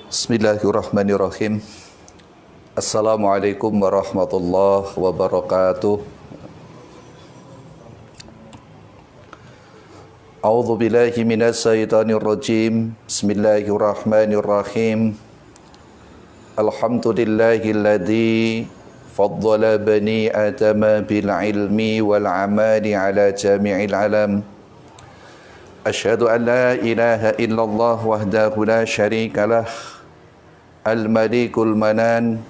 Bismillahirrahmanirrahim. Assalamualaikum warahmatullahi wabarakatuh. A'udzu billahi minas syaitonir rajim. Bismillahirrahmanirrahim. Alhamdulillahilladzi faddala bani adama bil ilmi wal amali ala jami'il alam. Asyhadu an la ilaha illallah wahdahu la syarikalah. Al-Malikul Manan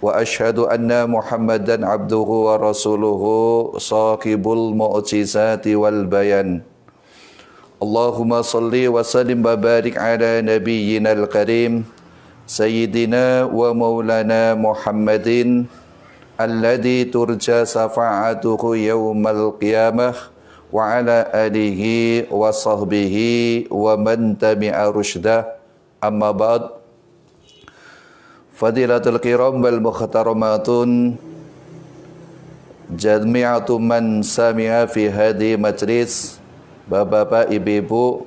wa asyhadu anna Muhammadan abduhu wa rasuluhu sahibul mu'jizati wal bayan. Allahumma salli wa sallim wa barik ala nabiyyina al-karim sayyidina wa maulana Muhammadin alladhi turja safa'atuhu yawmal qiyamah wa ala alihi wa sahbihi wa man tabi'a rusydah. Amma ba'd. Fadilatul kiram wal muhtaramatun, jami'atu man sami'a fi hadhi majlis, bapak-bapak, ibu-ibu,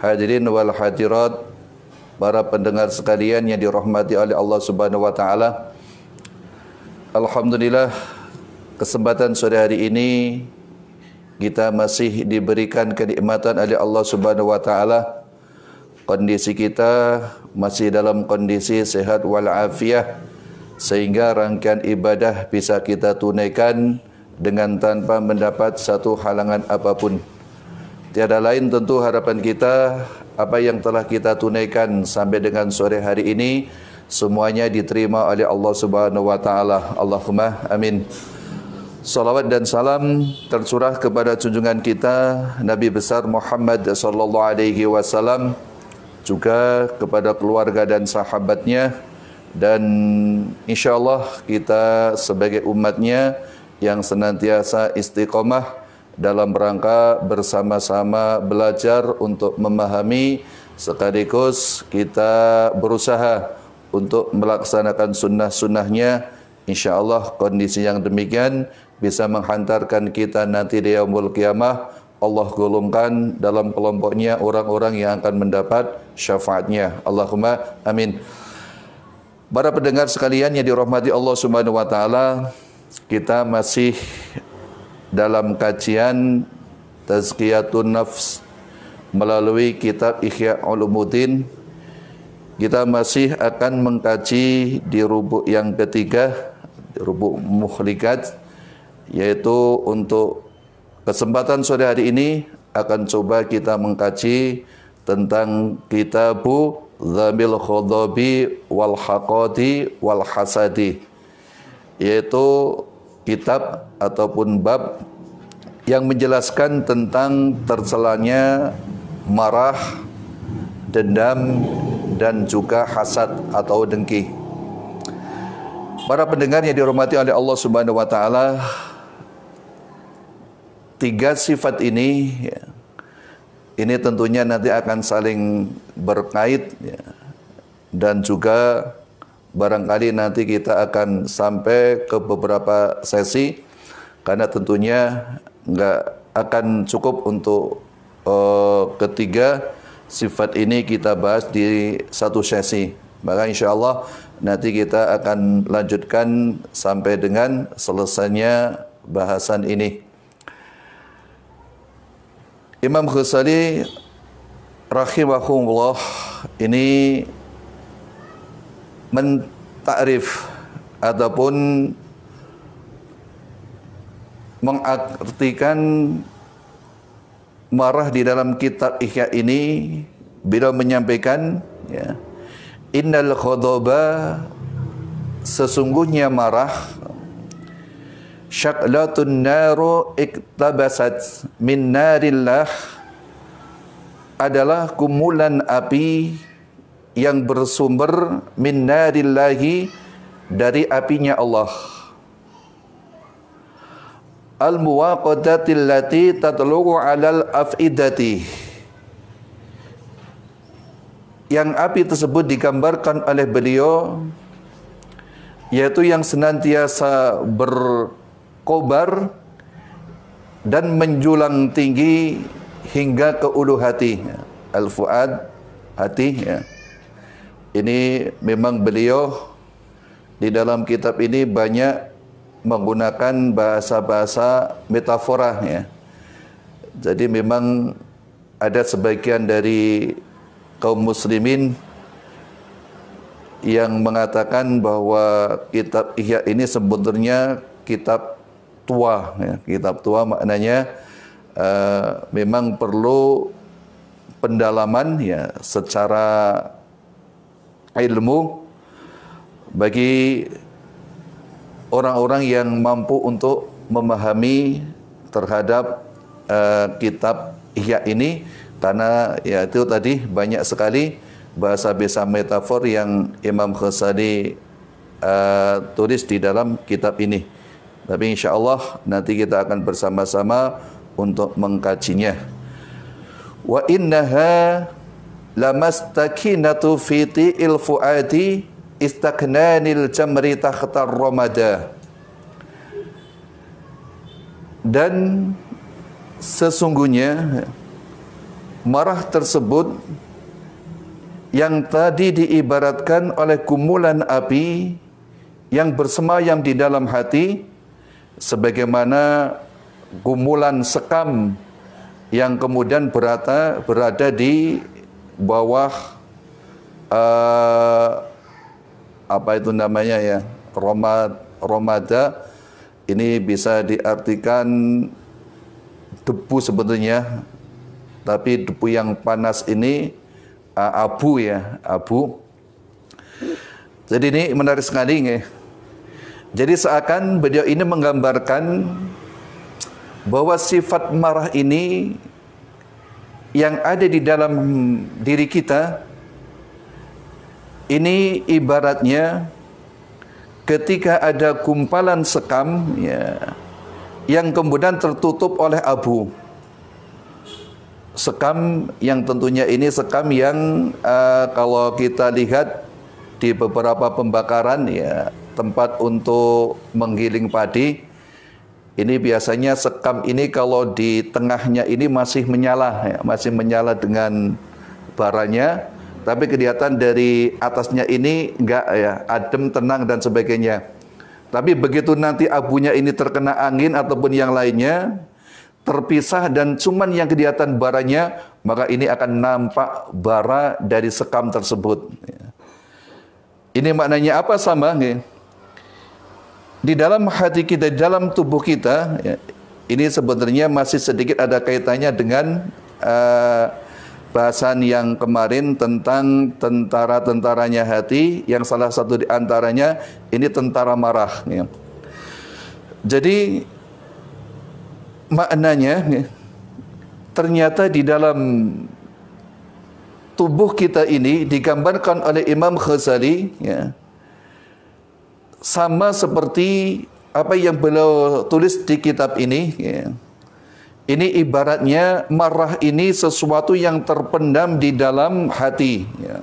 hadirin wal hadirat, para pendengar sekalian yang dirahmati oleh Allah Subhanahu wa taala. Alhamdulillah, kesempatan sore hari ini kita masih diberikan kenikmatan oleh Allah Subhanahu wa taala. Kondisi kita masih dalam kondisi sehat walafiat, sehingga rangkaian ibadah bisa kita tunaikan dengan tanpa mendapat satu halangan apapun. Tiada lain tentu harapan kita, apa yang telah kita tunaikan sampai dengan sore hari ini semuanya diterima oleh Allah Subhanahu wa taala. Allahumma amin. Salawat dan salam tercurah kepada junjungan kita Nabi besar Muhammad sallallahu alaihi wasallam, juga kepada keluarga dan sahabatnya, dan insyaallah kita sebagai umatnya yang senantiasa istiqomah dalam rangka bersama-sama belajar untuk memahami, sekaligus kita berusaha untuk melaksanakan sunnah-sunnahnya. Insyaallah kondisi yang demikian bisa menghantarkan kita nanti di yaumul qiyamah, Allah golongkan dalam kelompoknya orang-orang yang akan mendapat syafaatnya. Allahumma amin. Para pendengar sekalian yang dirahmati Allah Subhanahu wa taala, kita masih dalam kajian Tazkiyatun Nafs melalui kitab Ihya Ulumuddin. Kita masih akan mengkaji di rubuk yang ketiga, rubuk muhlikat, yaitu untuk kesempatan sore hari ini akan coba kita mengkaji tentang Kitabu Dzamil Khadabi wal Haqadi wal Hasadi, yaitu kitab ataupun bab yang menjelaskan tentang tercelanya marah, dendam, dan juga hasad atau dengki. Para pendengar yang dirahmati oleh Allah Subhanahu wa taala, tiga sifat ini tentunya nanti akan saling berkait, dan juga barangkali nanti kita akan sampai ke beberapa sesi, karena tentunya nggak akan cukup untuk ketiga sifat ini kita bahas di satu sesi. Maka insya Allah nanti kita akan lanjutkan sampai dengan selesainya bahasan ini. Imam Ghazali rahimahullah ini mentakrif ataupun mengartikan marah di dalam kitab Ihya ini. Beliau menyampaikan, innal khadaba, sesungguhnya marah, syaklatun naru iktabasat min narillah, adalah kumulan api yang bersumber min narillahi, dari apinya Allah. Al-muwaqadatil lati tatluqu 'alal af'idati, yang api tersebut digambarkan oleh beliau, yaitu yang senantiasa berkobar dan menjulang tinggi hingga ke ulu hati. Al-fuad, hati, ya. ini memang beliau di dalam kitab ini banyak menggunakan bahasa-bahasa metafora ya. Jadi memang ada sebagian dari kaum muslimin yang mengatakan bahwa kitab Ihya ini sebetulnya kitab tua ya. Kitab tua maknanya memang perlu pendalaman ya secara ilmu bagi orang-orang yang mampu untuk memahami terhadap kitab Ihya ini, karena ya itu tadi banyak sekali bahasa-bahasa metafor yang Imam Ghazali tulis di dalam kitab ini. Tapi insya Allah nanti kita akan bersama-sama untuk mengkajinya. Wa innaha lamastakinatu fi ti'il fuadi istaknanil jamri takhtar ramada. Dan sesungguhnya marah tersebut yang tadi diibaratkan oleh gumulan api yang bersemayam di dalam hati, sebagaimana gumulan sekam yang kemudian berada di bawah apa itu namanya ya, romada. Ini bisa diartikan debu sebetulnya, tapi debu yang panas ini abu ya, abu. Jadi ini menarik sekali ya. Jadi seakan beliau ini menggambarkan bahwa sifat marah ini yang ada di dalam diri kita ini ibaratnya ketika ada gumpalan sekam ya, yang kemudian tertutup oleh abu. Sekam yang tentunya ini sekam yang kalau kita lihat di beberapa pembakaran ya, tempat untuk menggiling padi, ini biasanya sekam ini kalau di tengahnya ini masih menyala ya, masih menyala dengan baranya, tapi kelihatan dari atasnya ini enggak ya, adem, tenang dan sebagainya. Tapi begitu nanti abunya ini terkena angin ataupun yang lainnya, terpisah dan cuman yang kelihatan baranya, maka ini akan nampak bara dari sekam tersebut. Ini maknanya apa? Sama ya. Di dalam hati kita, di dalam tubuh kita ya, ini sebenarnya masih sedikit ada kaitannya dengan bahasan yang kemarin tentang tentara-tentaranya hati, yang salah satu di antaranya ini tentara marah ya. Jadi maknanya ya, ternyata di dalam tubuh kita ini digambarkan oleh Imam Ghazali ya, sama seperti apa yang beliau tulis di kitab ini ya. Ini ibaratnya marah ini sesuatu yang terpendam di dalam hati ya.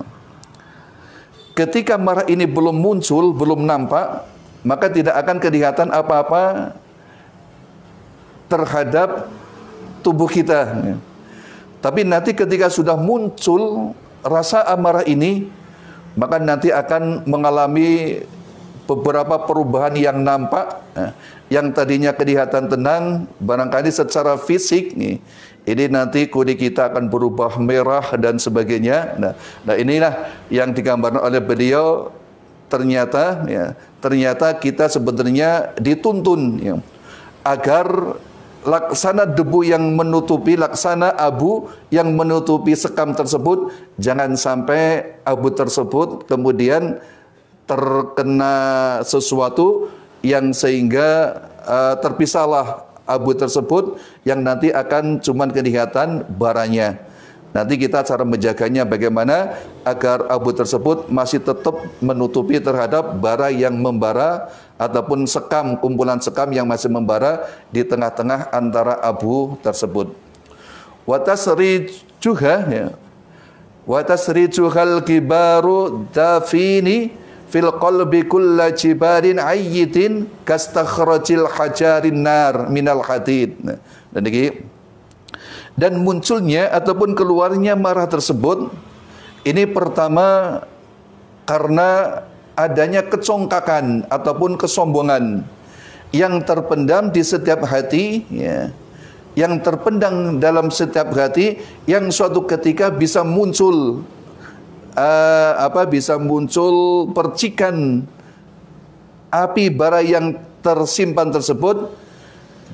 Ketika marah ini belum muncul, belum nampak, maka tidak akan kelihatan apa-apa terhadap tubuh kita ya. Tapi nanti ketika sudah muncul rasa amarah ini, maka nanti akan mengalami beberapa perubahan yang nampak ya. Yang tadinya kelihatan tenang, barangkali secara fisik nih, ini nanti kulit kita akan berubah merah dan sebagainya. Nah inilah yang digambarkan oleh beliau. Ternyata ya, ternyata kita sebenarnya dituntun ya, agar laksana debu yang menutupi, laksana abu yang menutupi sekam tersebut, jangan sampai abu tersebut kemudian terkena sesuatu yang sehingga terpisahlah abu tersebut, yang nanti akan cuman kelihatan baranya. Nanti kita cara menjaganya bagaimana agar abu tersebut masih tetap menutupi terhadap bara yang membara ataupun sekam, kumpulan sekam yang masih membara di tengah-tengah antara abu tersebut. Wa tasrijuha ya. Wa tasrijuhal kibaru dafini fil qalbi kulla jibarin ayyitin kastakhrajil hajarin nar minal hadid. Dan munculnya ataupun keluarnya marah tersebut ini pertama karena adanya kecongkakan ataupun kesombongan yang terpendam di setiap hati, ya, yang terpendam dalam setiap hati, yang suatu ketika bisa muncul bisa muncul percikan api bara yang tersimpan tersebut,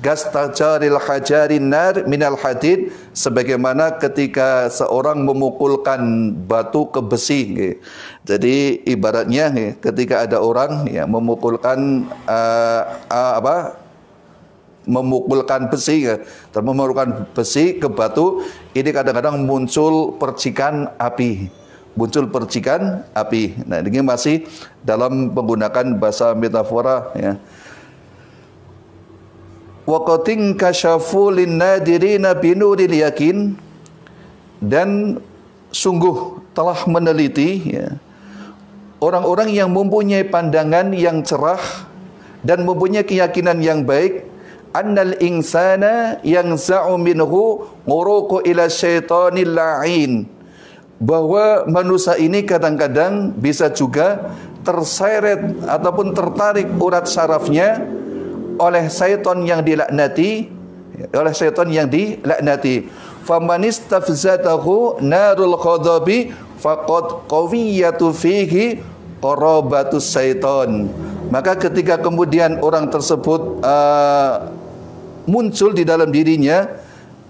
gastajaril hajarin nar minal hadid, sebagaimana ketika seorang memukulkan batu ke besi. Jadi ibaratnya ketika ada orang ya memukulkan memukulkan besi memukulkan besi ke batu, ini kadang-kadang muncul percikan api. Nah, ini masih dalam menggunakan bahasa metafora, ya. Waqatin kasyafu linnadirina binuril yakin, dan sungguh telah meneliti, ya, orang-orang yang mempunyai pandangan yang cerah dan mempunyai keyakinan yang baik, annal insana yanza'u minhu nguruqu ila syaitanil la'in, bahwa manusia ini kadang-kadang bisa juga terseret ataupun tertarik urat sarafnya oleh syaitan yang dilaknati, faman istafzatahu narul ghadabi faqad qawiyatu fihi qarabatus syaitan. Maka ketika kemudian orang tersebut muncul di dalam dirinya,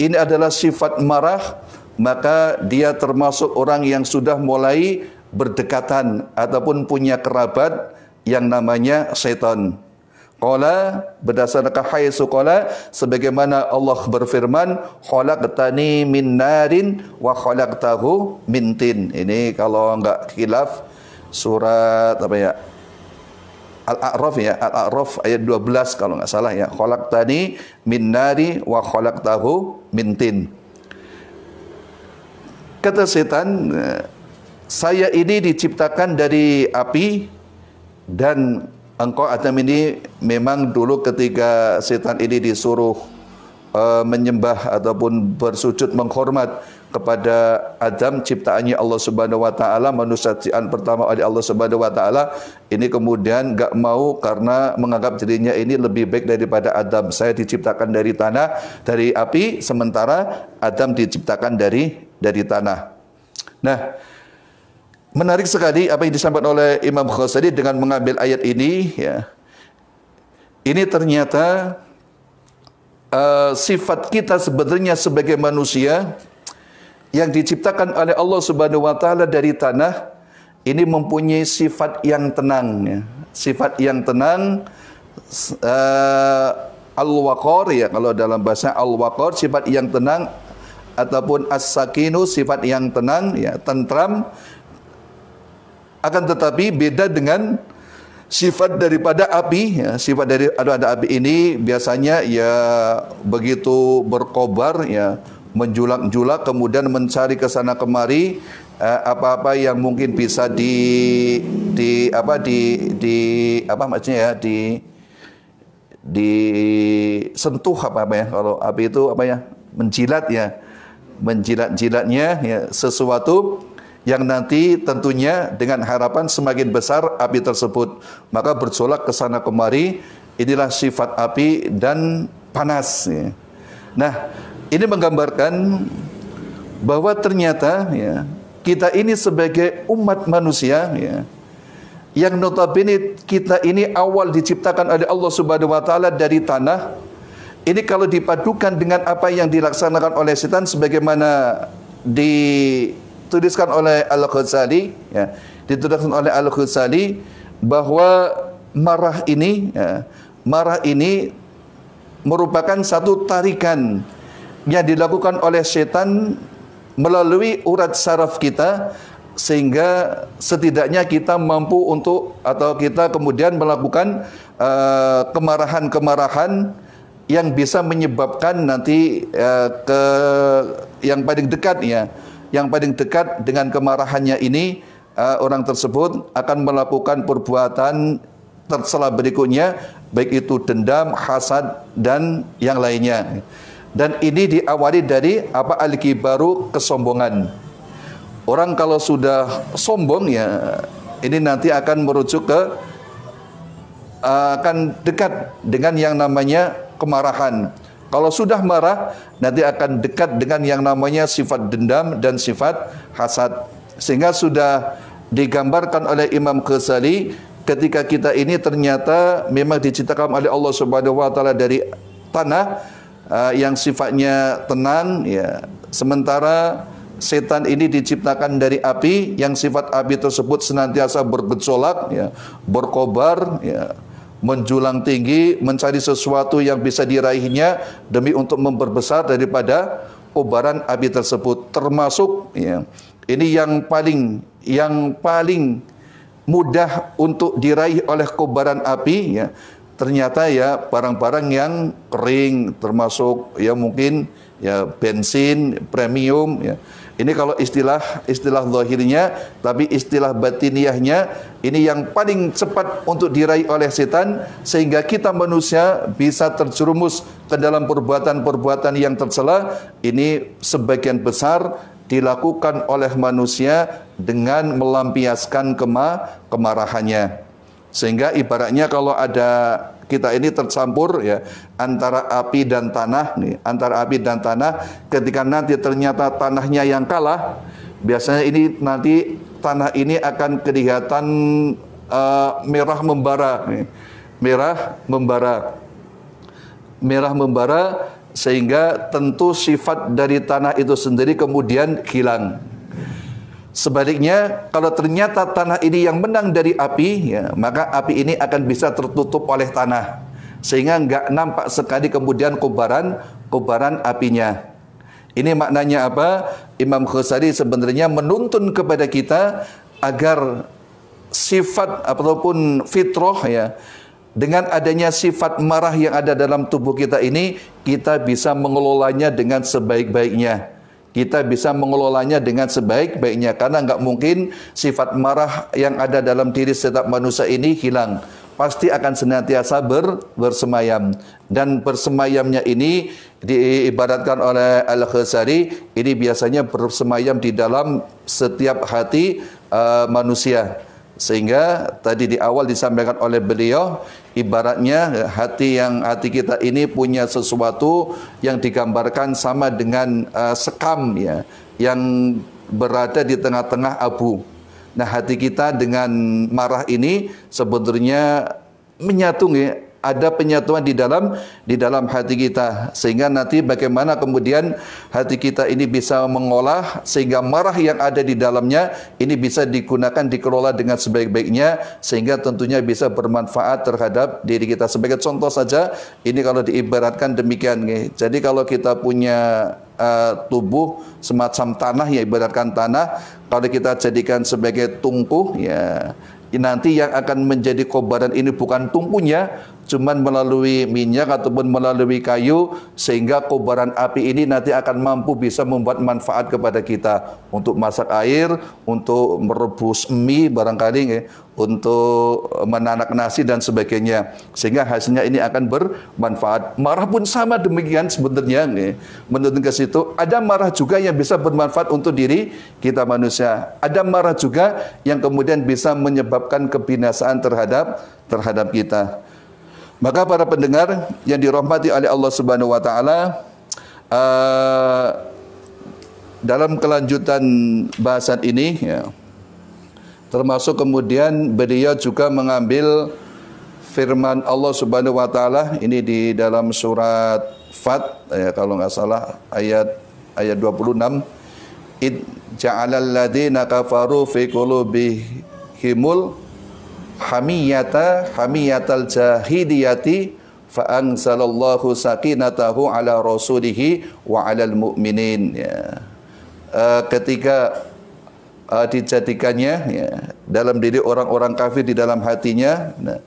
ini adalah sifat marah, maka dia termasuk orang yang sudah mulai berdekatan ataupun punya kerabat yang namanya syaitan. Qala, berdasarkan haitsu qala, sebagaimana Allah berfirman, khalaqtani min narin wa khalaqtahu min tin. Ini kalau enggak khilaf surat apa ya? Al-A'raf, ya, Al-A'raf ayat 12 kalau enggak salah, ya. Khalaqtani min nari wa khalaqtahu min tin. Kata setan, saya ini diciptakan dari api, dan engkau Adam ini memang dulu ketika setan ini disuruh menyembah ataupun bersujud menghormat kepada Adam, ciptaannya Allah Subhanahu wa taala, manusia ciptaan pertama oleh Allah Subhanahu wa taala, ini kemudian enggak mau karena menganggap dirinya ini lebih baik daripada Adam. Saya diciptakan dari tanah, dari api, sementara Adam diciptakan dari tanah. Nah, menarik sekali apa yang disampaikan oleh Imam Ghazali dengan mengambil ayat ini, ya. Ini ternyata sifat kita sebenarnya sebagai manusia yang diciptakan oleh Allah Subhanahu wa taala dari tanah, ini mempunyai sifat yang tenang, ya. Sifat yang tenang, al-waqar, ya, kalau dalam bahasa al-waqar, sifat yang tenang, ataupun as-sakinu, sifat yang tenang, ya, tentram. Akan tetapi beda dengan sifat daripada api, ya. Sifat dari ada api ini biasanya ya begitu berkobar, ya, menjulak-julak, kemudian mencari ke sana kemari apa-apa yang mungkin bisa disentuh, apa ya, kalau api itu apa ya, menjilat, ya, menjilat-jilatnya, ya, sesuatu yang nanti tentunya dengan harapan semakin besar api tersebut, maka bersolak ke sana kemari. Inilah sifat api dan panas, ya. Nah, ini menggambarkan bahwa ternyata, ya, kita ini sebagai umat manusia, ya, yang notabene kita ini awal diciptakan oleh Allah Subhanahu wa taala dari tanah. Ini kalau dipadukan dengan apa yang dilaksanakan oleh setan, sebagaimana dituliskan oleh Al-Ghazali, ya, dituliskan oleh Al-Ghazali bahwa marah ini, ya, marah ini merupakan satu tarikan yang dilakukan oleh setan melalui urat saraf kita, sehingga setidaknya kita mampu untuk, atau kita kemudian melakukan kemarahan-kemarahan yang bisa menyebabkan nanti yang paling dekat, ya, yang paling dekat dengan kemarahannya ini, orang tersebut akan melakukan perbuatan tercela berikutnya, baik itu dendam, hasad, dan yang lainnya. Dan ini diawali dari apa, al-kibaru, kesombongan. Orang kalau sudah sombong, ya, ini nanti akan merujuk ke akan dekat dengan yang namanya kemarahan. Kalau sudah marah, nanti akan dekat dengan yang namanya sifat dendam dan sifat hasad. Sehingga sudah digambarkan oleh Imam Ghazali, ketika kita ini ternyata memang diciptakan oleh Allah Subhanahu wa taala dari tanah yang sifatnya tenang, ya. Sementara setan ini diciptakan dari api yang sifat api tersebut senantiasa bergejolak, ya, berkobar, ya, menjulang tinggi, mencari sesuatu yang bisa diraihnya demi untuk memperbesar daripada kobaran api tersebut. Termasuk, ya, ini yang paling mudah untuk diraih oleh kobaran api, ya, ternyata ya barang-barang yang kering, termasuk ya mungkin ya bensin premium, ya. Ini kalau istilah zahirnya, tapi istilah batiniahnya ini yang paling cepat untuk diraih oleh setan, sehingga kita manusia bisa terjerumus ke dalam perbuatan-perbuatan yang tercela. Ini sebagian besar dilakukan oleh manusia dengan melampiaskan kemarahannya. Sehingga ibaratnya kalau ada kita ini tercampur, ya, antara api dan tanah nih, antara api dan tanah, ketika nanti ternyata tanahnya yang kalah, biasanya ini nanti tanah ini akan kelihatan merah membara nih. Merah membara, sehingga tentu sifat dari tanah itu sendiri kemudian hilang. Sebaliknya, kalau ternyata tanah ini yang menang dari api, ya, maka api ini akan bisa tertutup oleh tanah, sehingga nggak nampak sekali kemudian kobaran apinya. Ini maknanya apa? Imam Ghazali sebenarnya menuntun kepada kita agar sifat ataupun fitrah, ya, dengan adanya sifat marah yang ada dalam tubuh kita ini, kita bisa mengelolanya dengan sebaik-baiknya. Kita bisa mengelolanya dengan sebaik-baiknya, karena nggak mungkin sifat marah yang ada dalam diri setiap manusia ini hilang. Pasti akan senantiasa bersemayam, dan bersemayamnya ini diibaratkan oleh Al-Ghazali, ini biasanya bersemayam di dalam setiap hati manusia. Sehingga tadi di awal disampaikan oleh beliau, ibaratnya hati kita ini punya sesuatu yang digambarkan sama dengan sekam, ya, yang berada di tengah-tengah abu. Nah, hati kita dengan marah ini sebenarnya menyatu, ya, ada penyatuan di dalam hati kita, sehingga nanti bagaimana kemudian hati kita ini bisa mengolah sehingga marah yang ada di dalamnya ini bisa digunakan, dikelola dengan sebaik-baiknya, sehingga tentunya bisa bermanfaat terhadap diri kita. Sebagai contoh saja, ini kalau diibaratkan demikian, ya. Jadi kalau kita punya tubuh semacam tanah, ya, ibaratkan tanah, kalau kita jadikan sebagai tungku, ya, nanti yang akan menjadi kobaran ini bukan tungkunya, cuman melalui minyak ataupun melalui kayu, sehingga kobaran api ini nanti akan mampu bisa membuat manfaat kepada kita untuk masak air, untuk merebus mie barangkali, ya, untuk menanak nasi dan sebagainya, sehingga hasilnya ini akan bermanfaat. Marah pun sama demikian sebenarnya, ya. Menurut ke situ, ada marah juga yang bisa bermanfaat untuk diri kita manusia. Ada marah juga yang kemudian bisa menyebabkan kebinasaan terhadap kita. Maka para pendengar yang dirahmati oleh Allah Subhanahu wa taala, dalam kelanjutan bahasan ini, ya, termasuk kemudian beliau juga mengambil firman Allah Subhanahu wa taala ini di dalam surat Fat, ya, kalau nggak salah ayat 26, id ja'alal ladzina kafaru fi qulubihimul hamiyatal jahiliyati fa anzalallahu sakinatahu ala rasulihi wa alal mu'minin, ya. Ketika dijadikannya, ya, dalam diri orang-orang kafir di dalam hatinya, nah,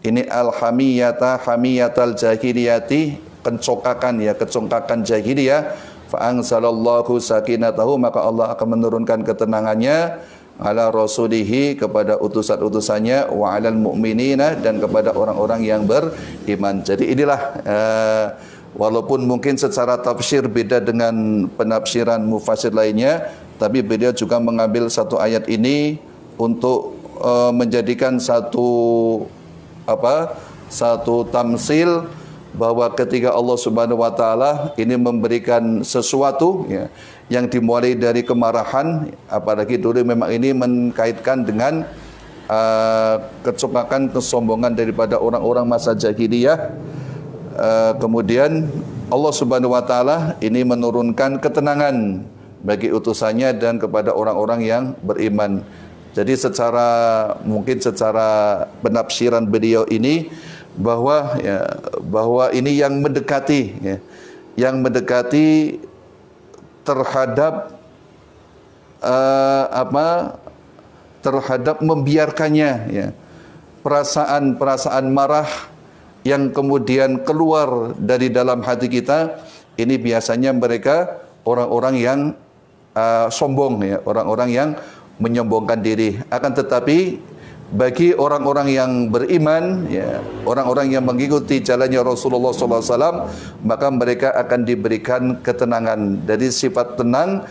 ini hamiyatal jahiliyati, kecongkakan jahiliyah, fa anzalallahu sakinatahu, maka Allah akan menurunkan ketenangannya ala rasulihi, kepada utusan-utusannya, wa alal mu'minina, dan kepada orang-orang yang beriman. Jadi inilah walaupun mungkin secara tafsir beda dengan penafsiran mufassir lainnya, tapi beliau juga mengambil satu ayat ini untuk menjadikan satu tamsil bahwa ketika Allah Subhanahu wa taala ini memberikan sesuatu ya, yang dimulai dari kemarahan, apalagi dulu memang ini mengkaitkan dengan kecokakan, kesombongan daripada orang-orang masa jahiliyah. Kemudian Allah Subhanahu wa taala ini menurunkan ketenangan bagi utusannya dan kepada orang-orang yang beriman. Jadi mungkin secara penafsiran beliau ini bahwa ini yang mendekati terhadap terhadap membiarkannya ya, perasaan marah yang kemudian keluar dari dalam hati kita. Ini biasanya mereka orang-orang yang sombong ya, orang-orang yang menyombongkan diri. Akan tetapi bagi orang-orang yang beriman, ya, orang-orang yang mengikuti jalannya Rasulullah SAW, maka mereka akan diberikan ketenangan. Dari sifat tenang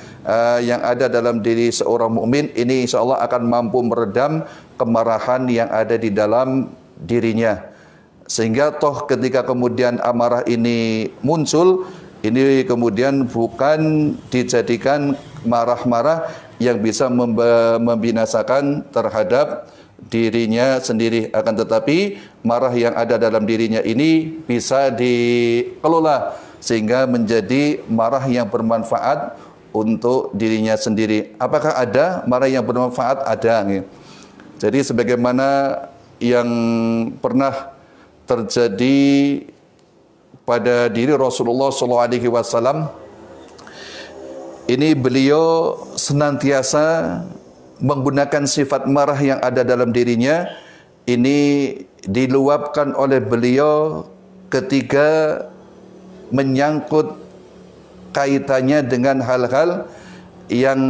yang ada dalam diri seorang mukmin ini, insya Allah akan mampu meredam kemarahan yang ada di dalam dirinya. Sehingga toh ketika kemudian amarah ini muncul, ini kemudian bukan dijadikan marah-marah yang bisa membinasakan terhadap dirinya sendiri, akan tetapi marah yang ada dalam dirinya ini bisa dikelola sehingga menjadi marah yang bermanfaat untuk dirinya sendiri. Apakah ada marah yang bermanfaat? Ada. Jadi sebagaimana yang pernah terjadi pada diri Rasulullah SAW, ini beliau senantiasa menggunakan sifat marah yang ada dalam dirinya. Ini diluapkan oleh beliau ketika menyangkut kaitannya dengan hal-hal yang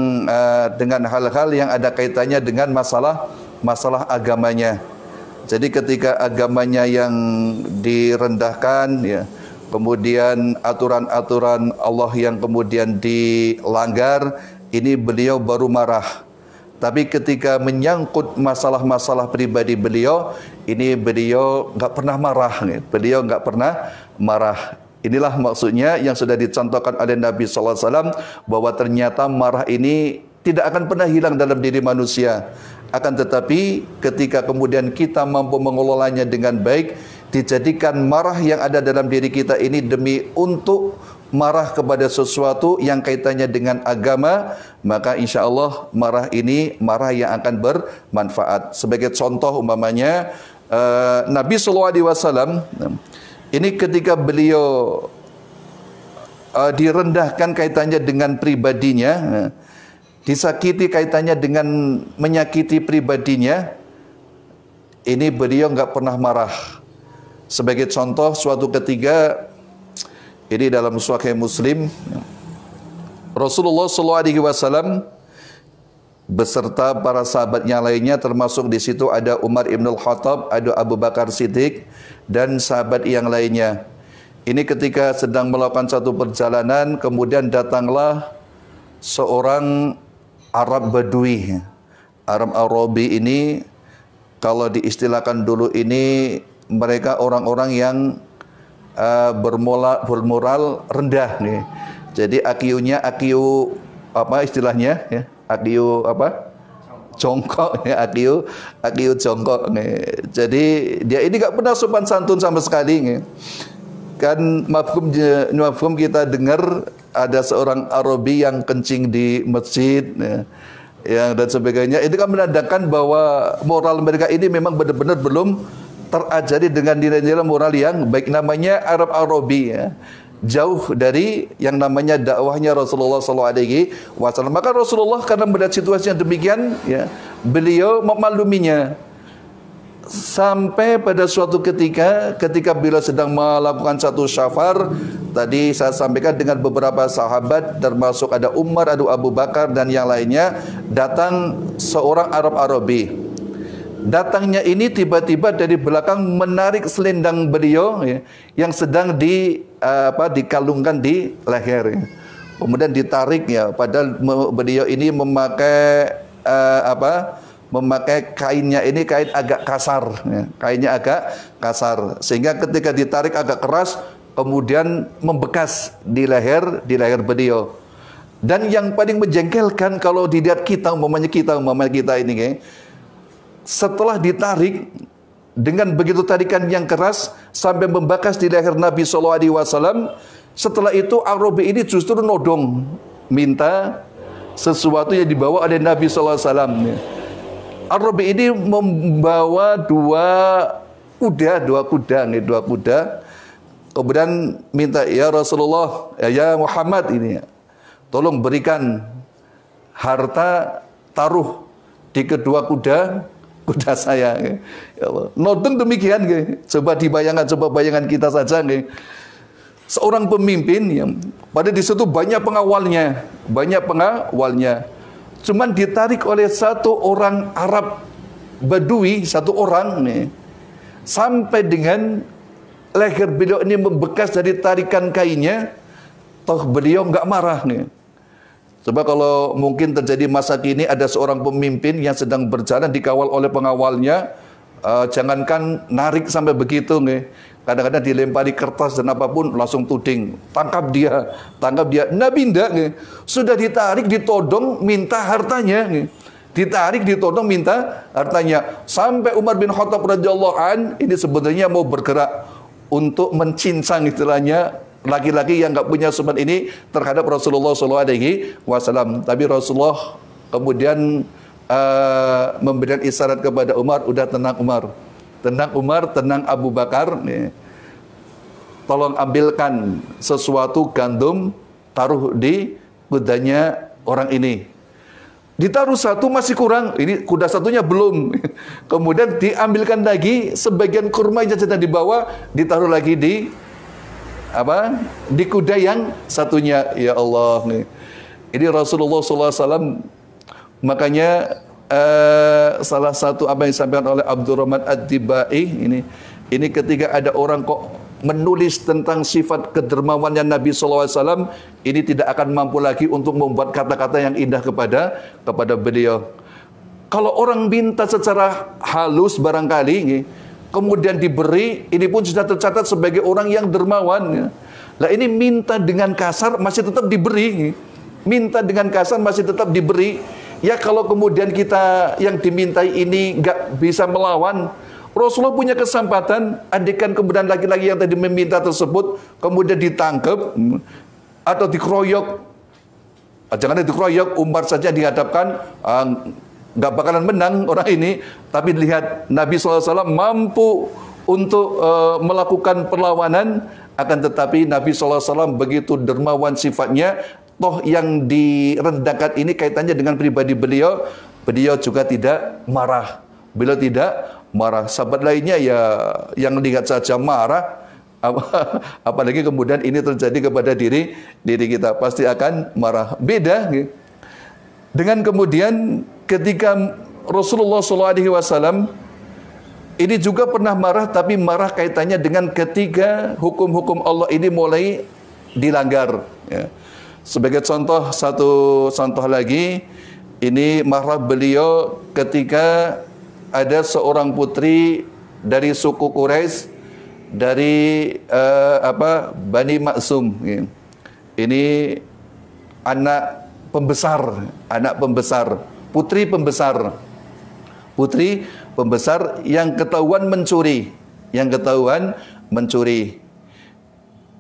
ada kaitannya dengan masalah agamanya. Jadi ketika agamanya yang direndahkan ya, kemudian aturan-aturan Allah yang kemudian dilanggar, ini beliau baru marah. Tapi ketika menyangkut masalah-masalah pribadi beliau, ini beliau nggak pernah marah. Beliau nggak pernah marah. Inilah maksudnya yang sudah dicontohkan oleh Nabi SAW, bahwa ternyata marah ini tidak akan pernah hilang dalam diri manusia. Akan tetapi ketika kemudian kita mampu mengelolanya dengan baik, dijadikan marah yang ada dalam diri kita ini demi untuk marah kepada sesuatu yang kaitannya dengan agama, maka insya Allah marah ini marah yang akan bermanfaat. Sebagai contoh umpamanya Nabi SAW ini ketika beliau direndahkan kaitannya dengan pribadinya, disakiti kaitannya dengan menyakiti pribadinya, ini beliau nggak pernah marah. Sebagai contoh, suatu ketika ini dalam Sahih Muslim, Rasulullah SAW beserta para sahabat yang lainnya, termasuk di situ ada Umar ibn al-Khattab, ada Abu Bakar Siddiq dan sahabat yang lainnya. Ini ketika sedang melakukan satu perjalanan, kemudian datanglah seorang Arab Badui. Arab Arabi ini kalau diistilahkan dulu ini mereka orang-orang yang bermoral rendah nih. Jadi IQ-nya IQ apa istilahnya ya? IQ apa? Jongkok ya, IQ jongkok nih. Jadi dia ini enggak pernah sopan santun sama sekali nih. Kan mafhum kita dengar ada seorang Arabi yang kencing di masjid ya, dan sebagainya. Itu kan menandakan bahwa moral mereka ini memang benar-benar belum terajari dengan nilai-nilai moral yang baik. Namanya Arab Arabi ya, jauh dari yang namanya dakwahnya Rasulullah SAW. Maka Rasulullah karena melihat situasi yang demikian ya, beliau memakluminya. Sampai pada suatu ketika beliau sedang melakukan satu syafar, tadi saya sampaikan dengan beberapa sahabat, termasuk ada Umar, ada Abu Bakar dan yang lainnya, datang seorang Arab Arabi. Datangnya ini tiba-tiba dari belakang menarik selendang beliau ya, yang sedang dikalungkan di leher ya. Kemudian ditarik ya, padahal beliau ini memakai memakai kainnya ini kain agak kasar, ya. Kainnya agak kasar, sehingga ketika ditarik agak keras, kemudian membekas di leher beliau. Dan yang paling menjengkelkan kalau dilihat kita, umpamanya kita ini, setelah ditarik dengan begitu tarikan yang keras sampai membekas di leher Nabi SAW, setelah itu Arabi ini justru nodong minta sesuatu yang dibawa oleh Nabi SAW. Arabi ini membawa dua kuda, kemudian minta, ya Rasulullah, ya Muhammad ini, tolong berikan harta, taruh di kedua kuda saya. Ya Allah. Nodong demikian. Coba bayangan kita saja. Seorang pemimpin yang pada di situ banyak pengawalnya. Cuman ditarik oleh satu orang Arab Badui, satu orang sampai dengan leher beliau ini membekas dari tarikan kainnya. Toh beliau nggak marah Coba kalau mungkin terjadi masa kini ada seorang pemimpin yang sedang berjalan dikawal oleh pengawalnya, jangankan narik sampai begitu kadang-kadang dilempari kertas dan apapun langsung tuding, tangkap dia. Nabi ndak sudah ditarik, ditodong minta hartanya sampai Umar bin Khattab radhiyallahu an ini sebenarnya mau bergerak untuk mencincang istilahnya laki-laki yang nggak punya sopan ini terhadap Rasulullah SAW. Tapi Rasulullah kemudian memberikan isyarat kepada Umar, udah tenang Umar, tenang Abu Bakar, tolong ambilkan sesuatu gandum, taruh di kudanya orang ini. Ditaruh satu masih kurang, ini kuda satunya belum. Kemudian diambilkan lagi sebagian kurma yang sedang dibawa, ditaruh lagi di kuda yang satunya. Ya Allah, ini Rasulullah SAW. Makanya salah satu apa yang disampaikan oleh Abdurrahman Ad-Dibai ini ketika ada orang kok menulis tentang sifat kedermawannya Nabi SAW, ini tidak akan mampu lagi untuk membuat kata-kata yang indah kepada beliau. Kalau orang minta secara halus barangkali kemudian diberi, ini pun sudah tercatat sebagai orang yang dermawan. Nah ini minta dengan kasar masih tetap diberi. Ya kalau kemudian kita yang dimintai ini nggak bisa melawan, Rasulullah punya kesempatan, andaikan kemudian laki-laki yang tadi meminta tersebut kemudian ditangkap atau dikeroyok. Jangan dikeroyok, Umar saja dihadapkan, nggak bakalan menang orang ini. Tapi lihat Nabi SAW mampu untuk melakukan perlawanan, akan tetapi Nabi SAW begitu dermawan sifatnya. Toh yang direndahkan ini kaitannya dengan pribadi beliau juga tidak marah. Beliau tidak marah. Sahabat lainnya ya yang lihat saja marah, apalagi kemudian ini terjadi kepada diri kita, pasti akan marah. Beda dengan kemudian ketika Rasulullah SAW ini juga pernah marah, tapi marah kaitannya dengan ketika hukum-hukum Allah ini mulai dilanggar. Sebagai contoh, satu contoh lagi, ini marah beliau ketika ada seorang putri dari suku Quraisy, dari Bani Maksum. Ini anak pembesar, putri pembesar yang ketahuan mencuri.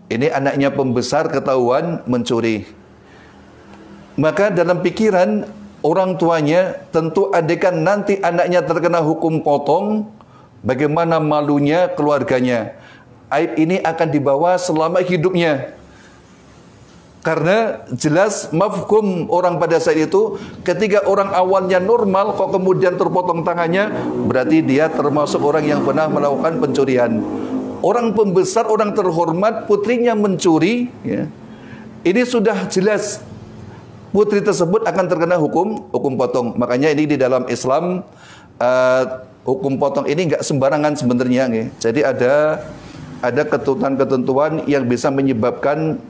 Ini anaknya pembesar ketahuan mencuri. Maka dalam pikiran orang tuanya, tentu andaikan nanti anaknya terkena hukum potong, bagaimana malunya keluarganya. Aib ini akan dibawa selama hidupnya. Karena jelas mafhum orang pada saat itu, ketika orang awalnya normal kok kemudian terpotong tangannya, berarti dia termasuk orang yang pernah melakukan pencurian. Orang pembesar, orang terhormat, putrinya mencuri, ini sudah jelas putri tersebut akan terkena hukum potong. Makanya ini di dalam Islam hukum potong ini nggak sembarangan sebenarnya. Jadi ada ketentuan-ketentuan yang bisa menyebabkan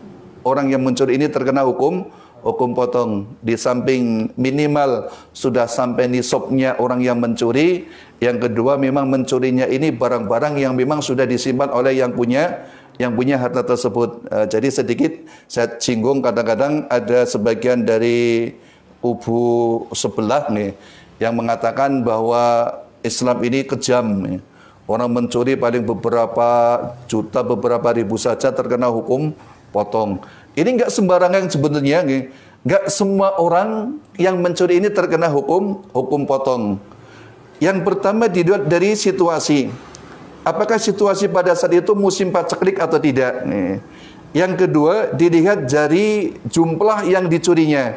orang yang mencuri ini terkena hukum hukum potong. Di samping minimal sudah sampai nisabnya orang yang mencuri. Yang kedua, memang mencurinya ini barang-barang yang memang sudah disimpan oleh yang punya harta tersebut. Jadi sedikit saya singgung, kadang-kadang ada sebagian dari kubu sebelah nih yang mengatakan bahwa Islam ini kejam nih. Orang mencuri paling beberapa juta, beberapa ribu saja terkena hukum potong. Ini enggak sembarangan sebenarnya, enggak semua orang yang mencuri ini terkena hukum potong. Yang pertama dilihat dari situasi. Apakah situasi pada saat itu musim paceklik atau tidak? Yang kedua dilihat dari jumlah yang dicurinya.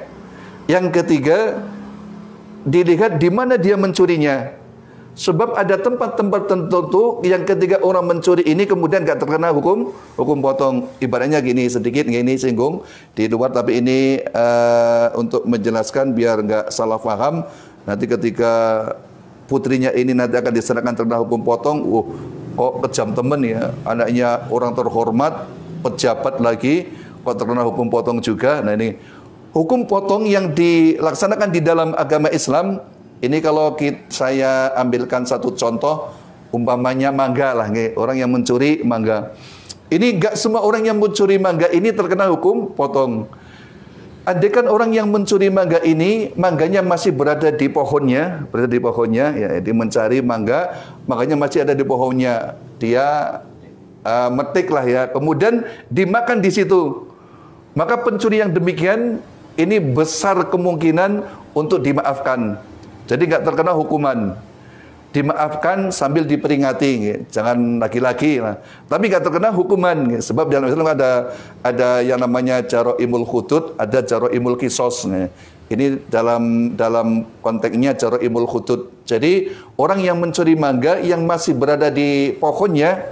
Yang ketiga dilihat di mana dia mencurinya. Sebab ada tempat-tempat tertentu yang ketika orang mencuri ini kemudian enggak terkena hukum potong. Ibaratnya gini, sedikit gini singgung di luar, tapi ini untuk menjelaskan biar enggak salah paham. Nanti ketika putrinya ini nanti akan diserahkan terkena hukum potong, kok kejam temen ya, anaknya orang terhormat, pejabat lagi, kok terkena hukum potong juga. Nah ini hukum potong yang dilaksanakan di dalam agama Islam. Ini kalau saya ambilkan satu contoh, umpamanya mangga lah, orang yang mencuri mangga. Ini enggak semua orang yang mencuri mangga ini terkena hukum potong. Andaikan orang yang mencuri mangga ini, mangganya masih berada di pohonnya, ya, dia mencari mangga, mangganya masih ada di pohonnya. Dia metik lah ya, kemudian dimakan di situ. Maka pencuri yang demikian ini besar kemungkinan untuk dimaafkan. Jadi enggak terkena hukuman. Dimaafkan sambil diperingati, jangan lagi-lagi lah. Tapi enggak terkena hukuman, sebab dalam Islam ada yang namanya jaraimul hudud, ada jaraimul qisos. Ini dalam konteksnya jaraimul hudud. Jadi orang yang mencuri mangga yang masih berada di pohonnya,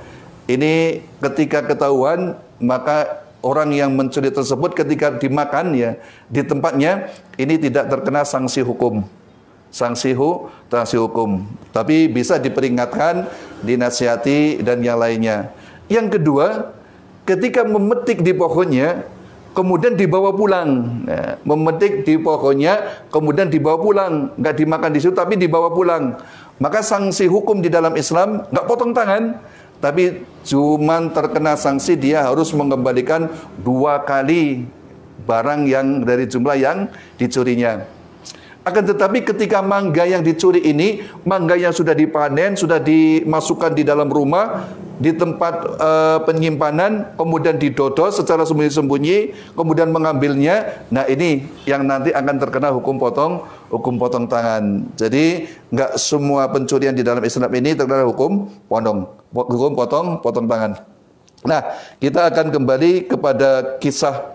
ini ketika ketahuan, maka orang yang mencuri tersebut ketika dimakan ya di tempatnya, ini tidak terkena sanksi hukum. Sanksi hukum, tapi bisa diperingatkan, dinasihati dan yang lainnya. Yang kedua, ketika memetik di pohonnya kemudian dibawa pulang, memetik di pohonnya kemudian dibawa pulang, nggak dimakan di situ tapi dibawa pulang, maka sanksi hukum di dalam Islam nggak potong tangan, tapi cuman terkena sanksi dia harus mengembalikan 2 kali barang yang dari jumlah yang dicurinya. Akan tetapi ketika mangga yang dicuri ini, mangga yang sudah dipanen, sudah dimasukkan di dalam rumah, di tempat penyimpanan, kemudian didodol secara sembunyi-sembunyi, kemudian mengambilnya, nah ini yang nanti akan terkena hukum potong tangan. Jadi enggak semua pencurian di dalam Islam ini terkena hukum potong tangan. Nah, kita akan kembali kepada kisah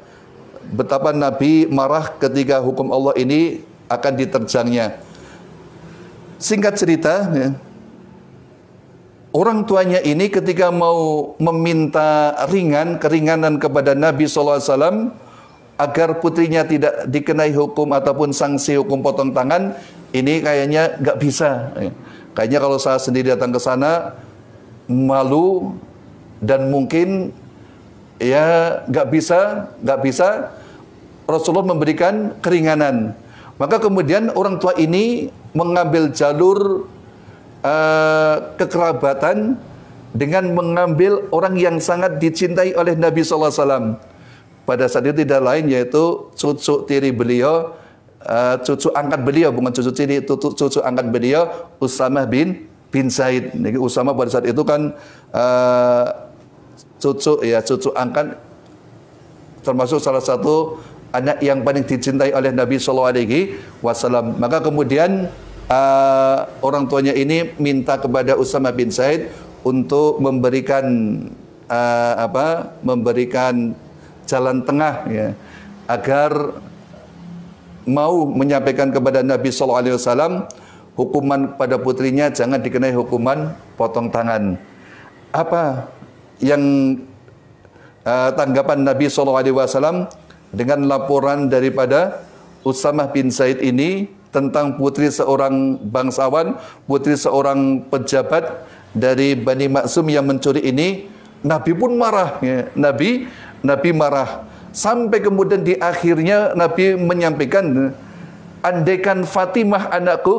betapa Nabi marah ketika hukum Allah ini akan diterjangnya. Singkat cerita, ya, orang tuanya ini ketika mau meminta keringanan kepada Nabi SAW agar putrinya tidak dikenai hukum ataupun sanksi hukum potong tangan, ini kayaknya nggak bisa. Kayaknya kalau saya sendiri datang ke sana malu dan mungkin ya nggak bisa Rasulullah memberikan keringanan. Maka kemudian orang tua ini mengambil jalur kekerabatan dengan mengambil orang yang sangat dicintai oleh Nabi SAW. Pada saat itu tidak lain yaitu cucu tiri beliau, cucu angkat beliau, bukan cucu tiri, cucu angkat beliau, Usamah bin Zaid. Usamah pada saat itu kan cucu angkat, termasuk salah satu anak yang paling dicintai oleh Nabi SAW. Maka kemudian orang tuanya ini minta kepada Usamah bin Zaid untuk memberikan jalan tengah, ya, agar mau menyampaikan kepada Nabi SAW hukuman pada putrinya jangan dikenai hukuman potong tangan. Apa yang tanggapan Nabi SAW dengan laporan daripada Usamah bin Zaid ini tentang putri seorang bangsawan, putri seorang pejabat dari Bani Maksum yang mencuri ini? Nabi pun marah, ya. Nabi marah. Sampai kemudian di akhirnya Nabi menyampaikan, andaikan Fatimah anakku,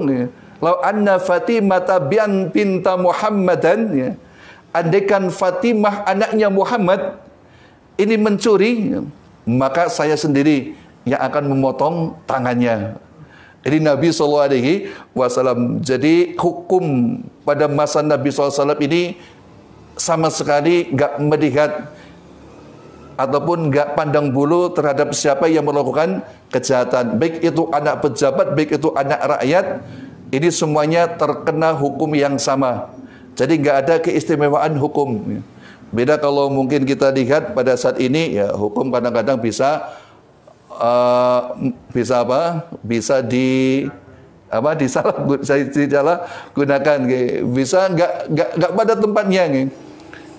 lau anna Fatimah tabian pinta Muhammadan, andaikan Fatimah anaknya Muhammad ini mencuri, maka saya sendiri yang akan memotong tangannya. Jadi Nabi SAW, jadi hukum pada masa Nabi SAW ini sama sekali nggak melihat ataupun nggak pandang bulu terhadap siapa yang melakukan kejahatan, baik itu anak pejabat, baik itu anak rakyat, ini semuanya terkena hukum yang sama. Jadi nggak ada keistimewaan hukum. Beda kalau mungkin kita lihat pada saat ini, ya hukum kadang-kadang bisa bisa disalah gunakan, bisa nggak pada tempatnya.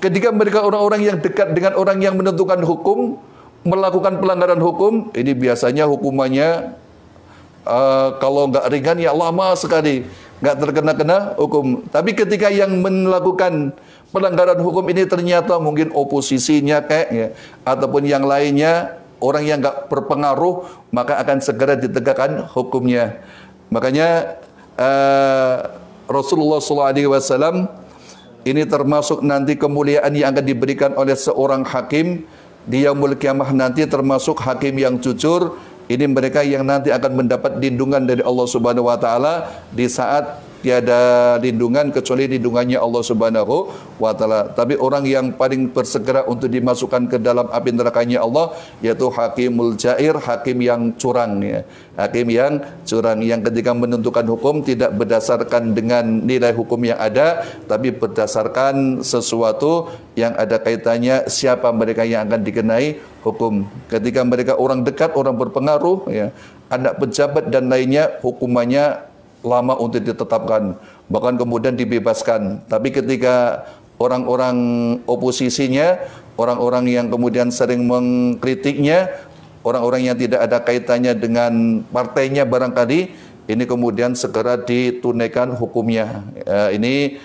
Ketika mereka orang-orang yang dekat dengan orang yang menentukan hukum melakukan pelanggaran hukum, ini biasanya hukumannya kalau nggak ringan ya lama sekali, nggak terkena hukum. Tapi ketika yang melakukan pelanggaran hukum ini ternyata mungkin oposisinya ataupun yang lainnya, orang yang nggak berpengaruh, maka akan segera ditegakkan hukumnya. Makanya Rasulullah SAW ini termasuk nanti kemuliaan yang akan diberikan oleh seorang hakim di yaumul kiamah nanti, termasuk hakim yang jujur. Ini mereka yang nanti akan mendapat lindungan dari Allah Subhanahu wa taala di saat tiada lindungan kecuali lindungannya Allah Subhanahu wa taala. Tapi orang yang paling bersegera untuk dimasukkan ke dalam api nerakanya Allah yaitu hakimul jair, hakim yang curang, ya. Hakim yang curang, yang ketika menentukan hukum tidak berdasarkan dengan nilai hukum yang ada, tapi berdasarkan sesuatu yang ada kaitannya siapa mereka yang akan dikenai hukum. Ketika mereka orang dekat, orang berpengaruh, ya, anak pejabat dan lainnya, hukumannya lama untuk ditetapkan, bahkan kemudian dibebaskan. Tapi ketika orang-orang oposisinya, orang-orang yang kemudian sering mengkritiknya, orang-orang yang tidak ada kaitannya dengan partainya barangkali, ini kemudian segera ditunaikan hukumnya. Ini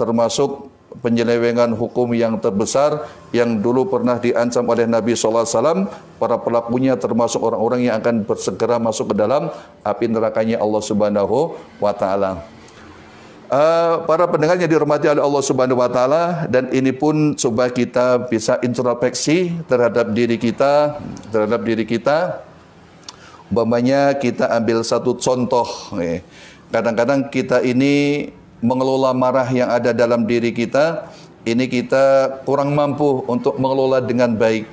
termasuk penyelewengan hukum yang terbesar yang dulu pernah diancam oleh Nabi SAW. Para pelakunya termasuk orang-orang yang akan bersegera masuk ke dalam api nerakanya Allah Subhanahu wa taala. Para pendengar yang dirahmati oleh Allah Subhanahu wa taala, dan ini pun coba kita bisa introspeksi terhadap diri kita. Umpamanya kita ambil satu contoh, kadang-kadang kita ini mengelola marah yang ada dalam diri kita, ini kita kurang mampu untuk mengelola dengan baik.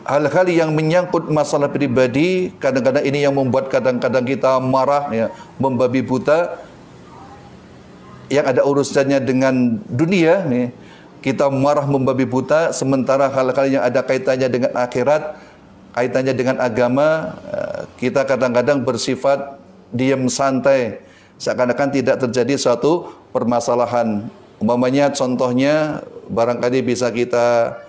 Hal-hal yang menyangkut masalah pribadi, kadang-kadang ini yang membuat kadang-kadang kita marah, ya, membabi buta, yang ada urusannya dengan dunia, ya. Kita marah membabi buta, sementara hal-hal yang ada kaitannya dengan akhirat, kaitannya dengan agama, kita kadang-kadang bersifat diam santai, seakan-akan tidak terjadi suatu permasalahan. Umpamanya contohnya barangkali bisa kita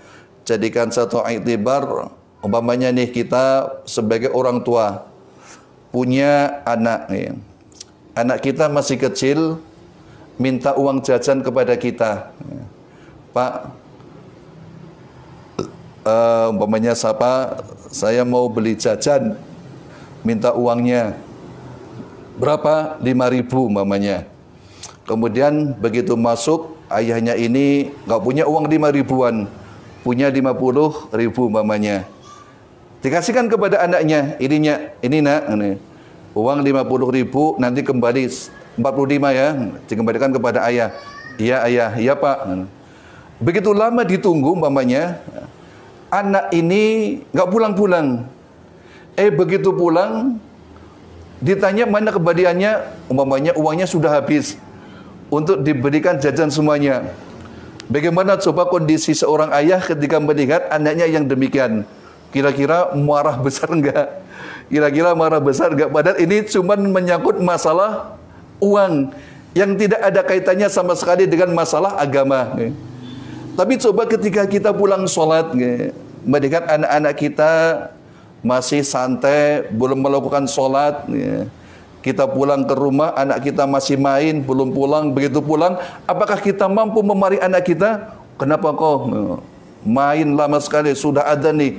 jadikan satu iktibar. Umpamanya nih, kita sebagai orang tua punya anak, ya. Anak kita masih kecil, minta uang jajan kepada kita, ya. Pak, umpamanya saya mau beli jajan, minta uangnya berapa? 5.000 umpamanya. Kemudian begitu masuk, ayahnya ini nggak punya uang 5.000-an, punya 50.000 umpamanya. Dikasihkan kepada anaknya, ini nak, uang 50.000 nanti kembali 45 ya, dikembalikan kepada ayah. Iya ayah, iya pak. Begitu lama ditunggu umpamanya, anak ini nggak pulang-pulang. Begitu pulang, ditanya mana kembaliannya, umpamanya uangnya sudah habis untuk diberikan jajan semuanya. Bagaimana coba kondisi seorang ayah ketika melihat anaknya yang demikian? Kira-kira marah besar enggak? Kira-kira marah besar enggak? Padahal ini cuma menyangkut masalah uang yang tidak ada kaitannya sama sekali dengan masalah agama. Tapi coba ketika kita pulang sholat, melihat anak-anak kita masih santai, belum melakukan sholat, kita pulang ke rumah, anak kita masih main, belum pulang. Begitu pulang, apakah kita mampu memarahi anak kita? Kenapa kok main lama sekali, sudah ada nih.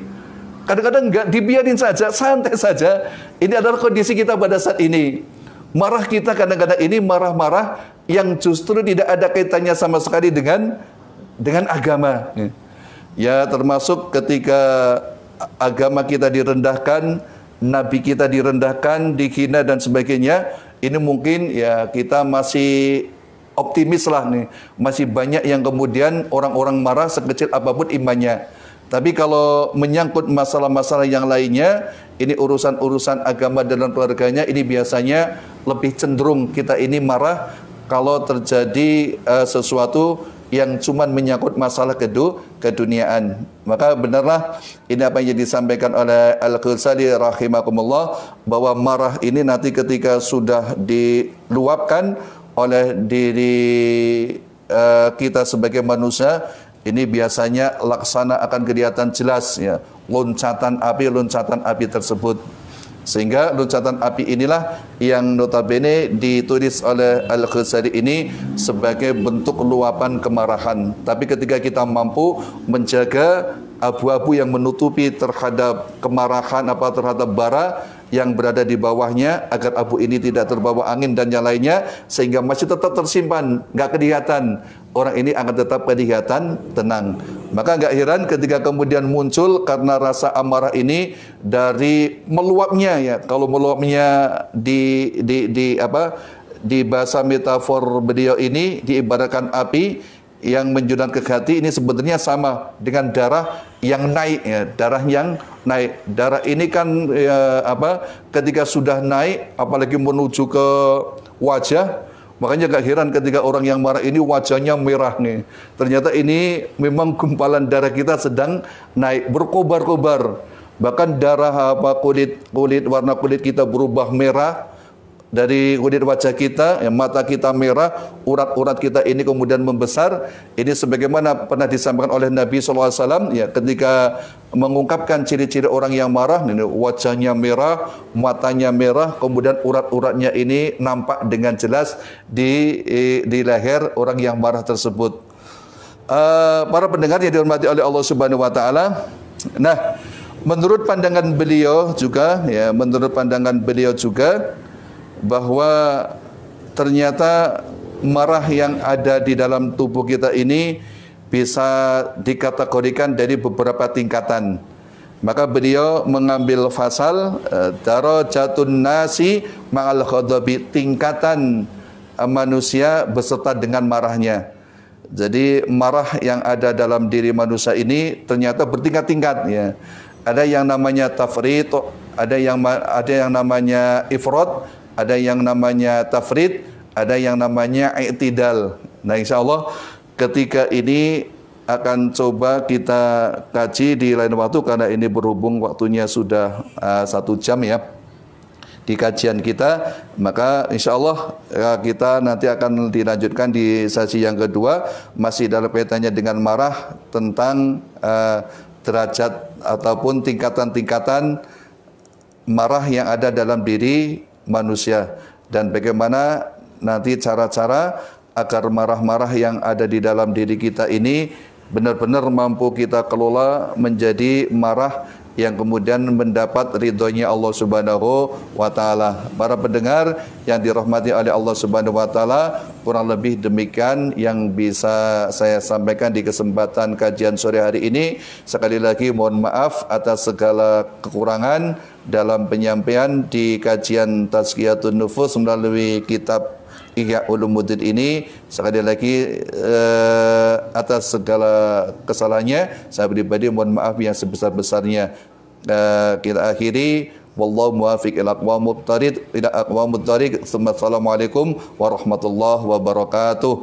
Kadang-kadang enggak, dibiarin saja, santai saja. Ini adalah kondisi kita pada saat ini. Marah kita kadang-kadang ini marah-marah yang justru tidak ada kaitannya sama sekali dengan agama. Ya, termasuk ketika agama kita direndahkan, nabi kita direndahkan, dihina dan sebagainya. Ini mungkin ya kita masih optimis lah nih. Masih banyak yang kemudian orang-orang marah sekecil apapun imannya. Tapi kalau menyangkut masalah-masalah yang lainnya, ini urusan-urusan agama dalam keluarganya, ini biasanya lebih cenderung kita ini marah kalau terjadi sesuatu yang cuma menyangkut masalah keduniaan. Maka benarlah ini apa yang disampaikan oleh Al-Ghazali rahimakumullah, bahwa marah ini nanti ketika sudah diluapkan oleh diri kita sebagai manusia, ini biasanya laksana akan kelihatan jelas ya, loncatan api tersebut. Sehingga loncatan api inilah yang notabene ditulis oleh Al-Ghazali ini sebagai bentuk luapan kemarahan. Tapi ketika kita mampu menjaga abu-abu yang menutupi terhadap kemarahan terhadap bara yang berada di bawahnya, agar abu ini tidak terbawa angin dan yang lainnya, sehingga masih tetap tersimpan, nggak kelihatan, orang ini akan tetap kelihatan tenang. Maka nggak heran ketika kemudian muncul karena rasa amarah ini dari meluapnya ya. Kalau meluapnya di bahasa metafor beliau ini diibaratkan api yang menjunjung ke hati, ini sebenarnya sama dengan darah yang naik ya, darah yang naik. Darah ini kan ketika sudah naik apalagi menuju ke wajah, makanya gak heran ketika orang yang marah ini wajahnya merah nih. Ternyata ini memang gumpalan darah kita sedang naik, berkobar-kobar. Bahkan darah kulit warna kulit kita berubah merah. Dari kulit wajah kita, ya, mata kita merah, urat-urat kita ini kemudian membesar. Ini sebagaimana pernah disampaikan oleh Nabi SAW, ya, ketika mengungkapkan ciri-ciri orang yang marah, ini wajahnya merah, matanya merah, kemudian urat-uratnya ini nampak dengan jelas di leher orang yang marah tersebut. Para pendengar yang dihormati oleh Allah Subhanahu Wa Taala, nah, menurut pandangan beliau juga, bahwa ternyata marah yang ada di dalam tubuh kita ini bisa dikategorikan dari beberapa tingkatan. Maka beliau mengambil fasal darajatun nasi ma'al ghadabi, tingkatan manusia beserta dengan marahnya. Jadi marah yang ada dalam diri manusia ini ternyata bertingkat-tingkat ya. Ada yang namanya tafrit, ada yang namanya ifrat, ada yang namanya tafrid, ada yang namanya i'tidal. Nah, insyaallah ketika ini akan coba kita kaji di lain waktu, karena ini berhubung waktunya sudah 1 jam ya di kajian kita. Maka insyaallah kita nanti akan dilanjutkan di sesi yang kedua, masih dalam kaitannya dengan marah, tentang derajat ataupun tingkatan-tingkatan marah yang ada dalam diri manusia, dan bagaimana nanti cara-cara agar marah-marah yang ada di dalam diri kita ini benar-benar mampu kita kelola menjadi marah yang kemudian mendapat ridhonya Allah Subhanahu wa Ta'ala. Para pendengar yang dirahmati oleh Allah Subhanahu wa Ta'ala, kurang lebih demikian yang bisa saya sampaikan di kesempatan kajian sore hari ini. Sekali lagi mohon maaf atas segala kekurangan dalam penyampaian di kajian Tazkiyatun Nufus melalui kitab Ihya Ulumuddin ini. Sekali lagi atas segala kesalahannya saya pribadi mohon maaf yang sebesar-besarnya. Kita akhiri, wallahu muwaffiq ila aqwamut thariq. Assalamualaikum warahmatullahi wabarakatuh.